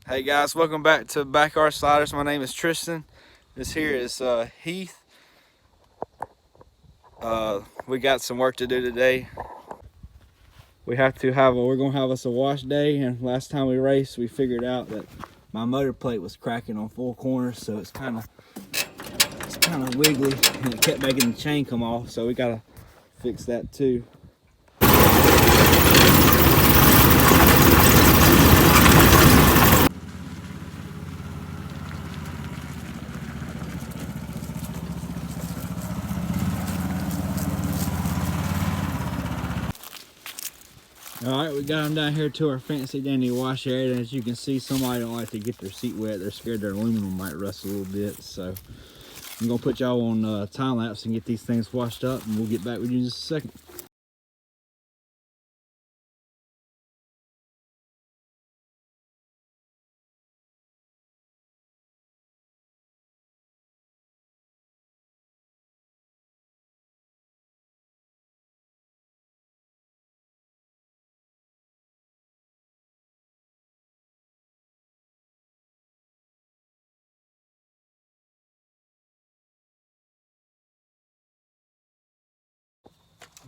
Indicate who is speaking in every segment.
Speaker 1: Hey guys, welcome back to Backyard Sliders. My name is Tristan. This here is Heath. We got some work to do today. We're gonna have us a wash day, and last time we raced, we figured out that my motor plate was cracking on 4 corners, so it's kind of wiggly, and it kept making the chain come off. So we gotta fix that too. All right, we got them down here to our fancy dandy wash area. And as you can see, somebody don't like to get their seat wet. They're scared their aluminum might rust a little bit. So I'm gonna put y'all on time lapse and get these things washed up, and we'll get back with you in just a second.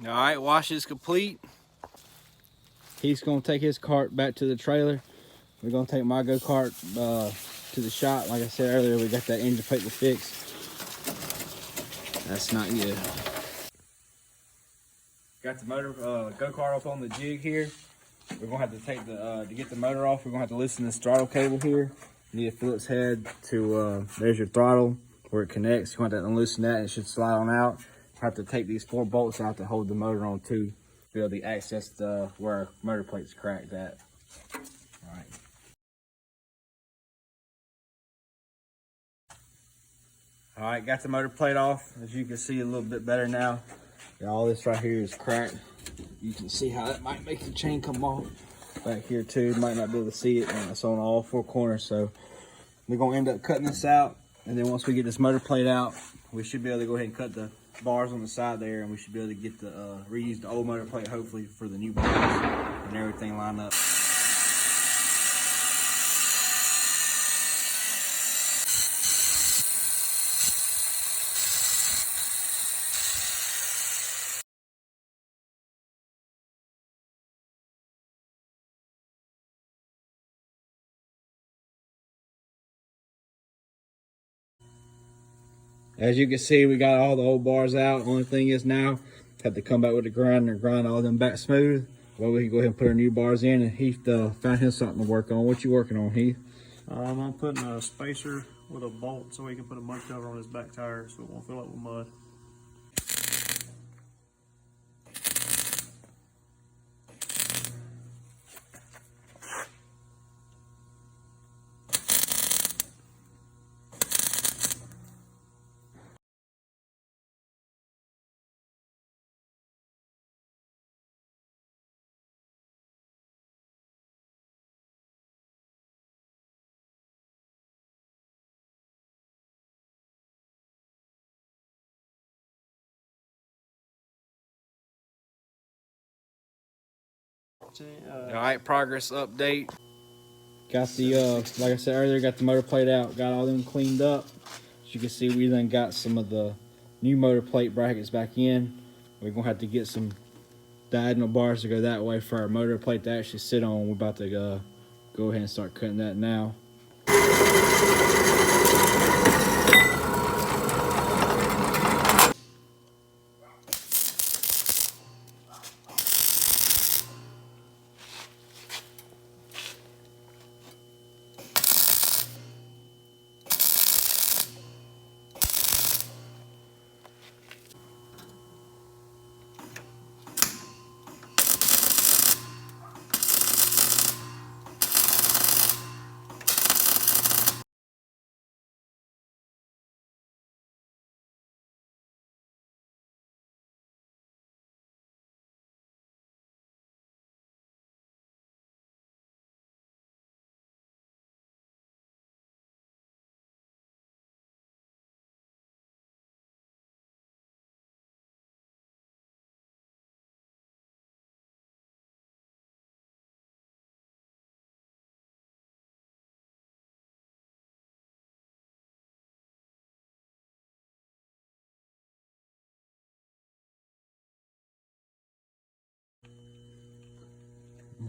Speaker 1: All right, wash is complete. He's gonna take his cart back to the trailer. We're gonna take my go-kart to the shop. Like I said earlier, we got that engine plate to fix. That's not good. Got the motor go-kart up on the jig here. We're gonna have to take to get the motor off. We're gonna have to loosen this throttle cable here. You need a Phillips head to there's your throttle where it connects. You want to unloosen that, and it should slide on out. Have to take these 4 bolts out to hold the motor on too, to be able to access where our motor plate's cracked at. All right. All right, got the motor plate off. As you can see a little bit better now. Yeah, all this right here is cracked. You can see how that might make the chain come off. Back here too, might not be able to see it, and it's on all 4 corners. So we're gonna end up cutting this out, and then once we get this motor plate out, we should be able to go ahead and cut the bars on the side there, and we should be able to get the reuse the old motor plate hopefully for the new bars and everything lined up. As you can see, we got all the old bars out. Only thing is now, have to come back with the grinder and grind all them back smooth. Well, we can go ahead and put our new bars in, and Heath found him something to work on. What you working on, Heath?
Speaker 2: I'm putting a spacer with a bolt so he can put a mud cover on his back tire so it won't fill up with mud.
Speaker 1: All right, progress update. Got the, like I said earlier, got the motor plate out, got all them cleaned up. As you can see, we then got some of the new motor plate brackets back in. We're gonna have to get some diagonal bars to go that way for our motor plate to actually sit on. We're about to go ahead and start cutting that now.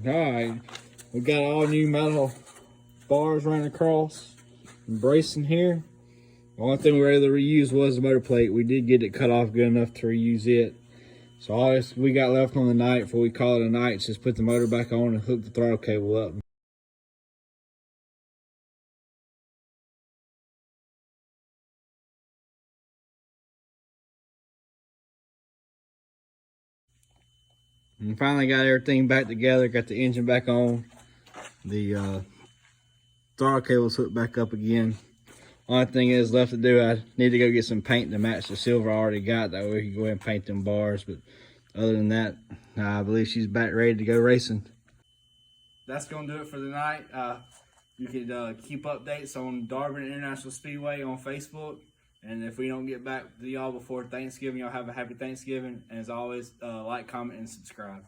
Speaker 1: Alright, we got all new metal bars running across and bracing here. The only thing we were able to reuse was the motor plate. We did get it cut off good enough to reuse it. So all this we got left on the night before we call it a night is just put the motor back on and hook the throttle cable up. And finally got everything back together, got the engine back on. The throttle cable's hooked back up again. Only thing is left to do, I need to go get some paint to match the silver I already got. That way we can go ahead and paint them bars. But other than that, I believe she's back ready to go racing. That's going to do it for the night. You can keep updates on Darvin International Speedway on Facebook. And if we don't get back to y'all before Thanksgiving, y'all have a happy Thanksgiving. And as always, like, comment, and subscribe.